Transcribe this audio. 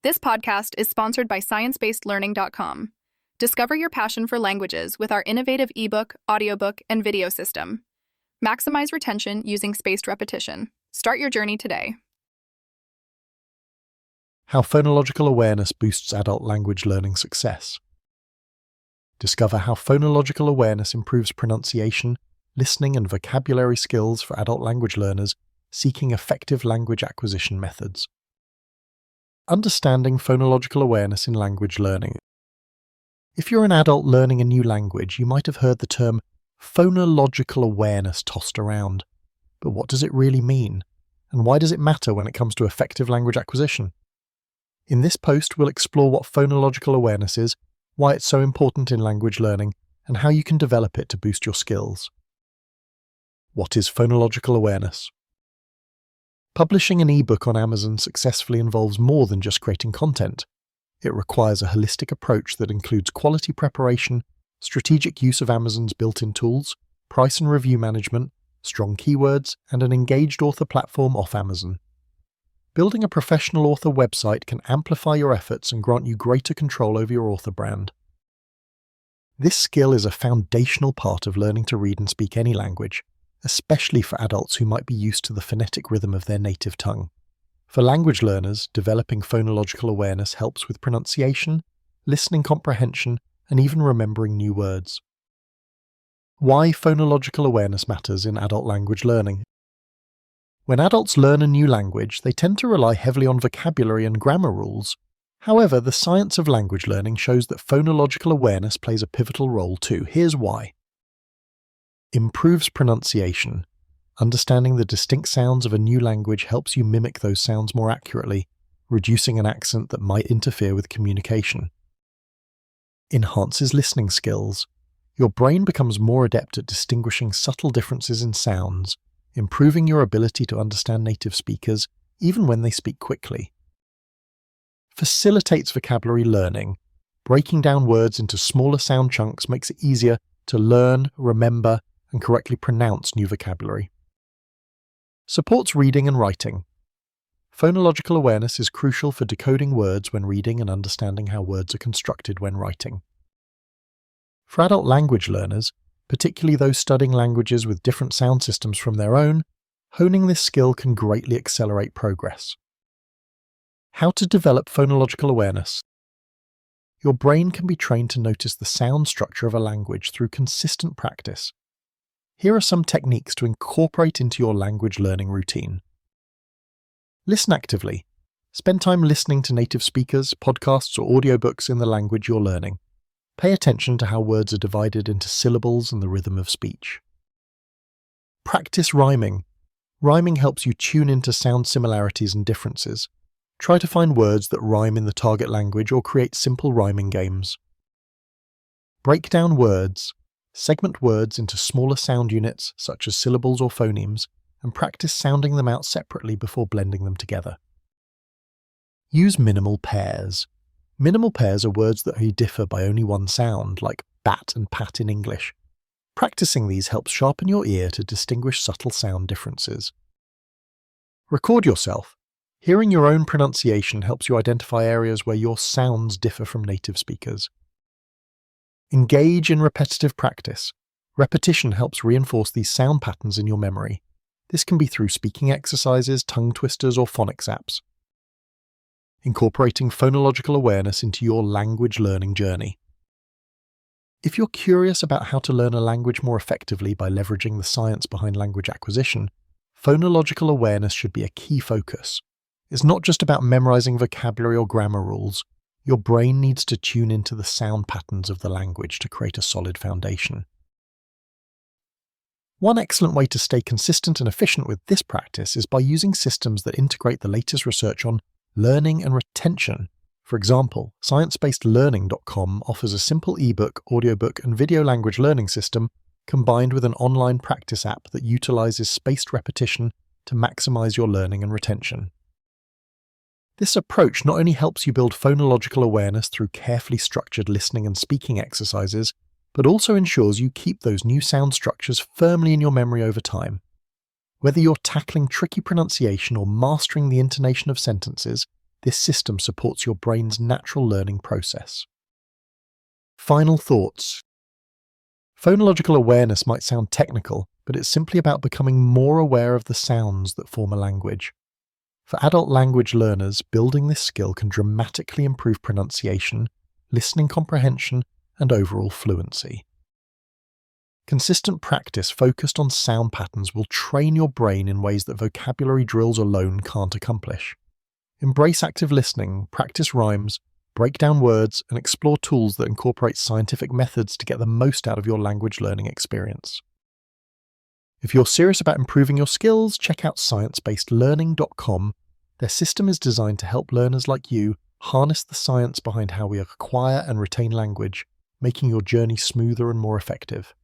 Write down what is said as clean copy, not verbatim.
This podcast is sponsored by sciencebased.learning.com. Discover your passion for languages with our innovative ebook, audiobook, and video system. Maximize retention using spaced repetition. Start your journey today. How phonological awareness boosts adult language learning success. Discover how phonological awareness improves pronunciation, listening, and vocabulary skills for adult language learners seeking effective language acquisition methods. Understanding phonological awareness in language learning. If you're an adult learning a new language, you might have heard the term phonological awareness tossed around. But what does it really mean? And why does it matter when it comes to effective language acquisition? In this post, we'll explore what phonological awareness is, why it's so important in language learning, and how you can develop it to boost your skills. What is phonological awareness? Publishing an ebook on Amazon successfully involves more than just creating content. It requires a holistic approach that includes quality preparation, strategic use of Amazon's built-in tools, price and review management, strong keywords, and an engaged author platform off Amazon. Building a professional author website can amplify your efforts and grant you greater control over your author brand. This skill is a foundational part of learning to read and speak any language, especially for adults who might be used to the phonetic rhythm of their native tongue. For language learners, developing phonological awareness helps with pronunciation, listening comprehension, and even remembering new words. Why phonological awareness matters in adult language learning. When adults learn a new language, they tend to rely heavily on vocabulary and grammar rules. However, the science of language learning shows that phonological awareness plays a pivotal role too. Here's why. Improves pronunciation. Understanding the distinct sounds of a new language helps you mimic those sounds more accurately, reducing an accent that might interfere with communication. Enhances listening skills. Your brain becomes more adept at distinguishing subtle differences in sounds, improving your ability to understand native speakers, even when they speak quickly. Facilitates vocabulary learning. Breaking down words into smaller sound chunks makes it easier to learn, remember, and correctly pronounce new vocabulary. Supports reading and writing. Phonological awareness is crucial for decoding words when reading and understanding how words are constructed when writing. For adult language learners, particularly those studying languages with different sound systems from their own, honing this skill can greatly accelerate progress. How to develop phonological awareness. Your brain can be trained to notice the sound structure of a language through consistent practice. Here are some techniques to incorporate into your language learning routine. Listen actively. Spend time listening to native speakers, podcasts, or audiobooks in the language you're learning. Pay attention to how words are divided into syllables and the rhythm of speech. Practice rhyming. Rhyming helps you tune into sound similarities and differences. Try to find words that rhyme in the target language or create simple rhyming games. Break down words. Segment words into smaller sound units, such as syllables or phonemes, and practice sounding them out separately before blending them together. Use minimal pairs. Minimal pairs are words that differ by only one sound, like bat and pat in English. Practicing these helps sharpen your ear to distinguish subtle sound differences. Record yourself. Hearing your own pronunciation helps you identify areas where your sounds differ from native speakers. Engage in repetitive practice. Repetition helps reinforce these sound patterns in your memory. This can be through speaking exercises, tongue twisters, or phonics apps. Incorporating phonological awareness into your language learning journey. If you're curious about how to learn a language more effectively by leveraging the science behind language acquisition, phonological awareness should be a key focus. It's not just about memorizing vocabulary or grammar rules. Your brain needs to tune into the sound patterns of the language to create a solid foundation. One excellent way to stay consistent and efficient with this practice is by using systems that integrate the latest research on learning and retention. For example, sciencebased.learning.com offers a simple ebook, audiobook, and video language learning system combined with an online practice app that utilizes spaced repetition to maximize your learning and retention. This approach not only helps you build phonological awareness through carefully structured listening and speaking exercises, but also ensures you keep those new sound structures firmly in your memory over time. Whether you're tackling tricky pronunciation or mastering the intonation of sentences, This system supports your brain's natural learning process. Final thoughts. Phonological awareness might sound technical, but it's simply about becoming more aware of the sounds that form a language. For adult language learners, building this skill can dramatically improve pronunciation, listening comprehension, and overall fluency. Consistent practice focused on sound patterns will train your brain in ways that vocabulary drills alone can't accomplish. Embrace active listening, practice rhymes, break down words, and explore tools that incorporate scientific methods to get the most out of your language learning experience. If you're serious about improving your skills, check out sciencebasedlearning.com. Their system is designed to help learners like you harness the science behind how we acquire and retain language, making your journey smoother and more effective.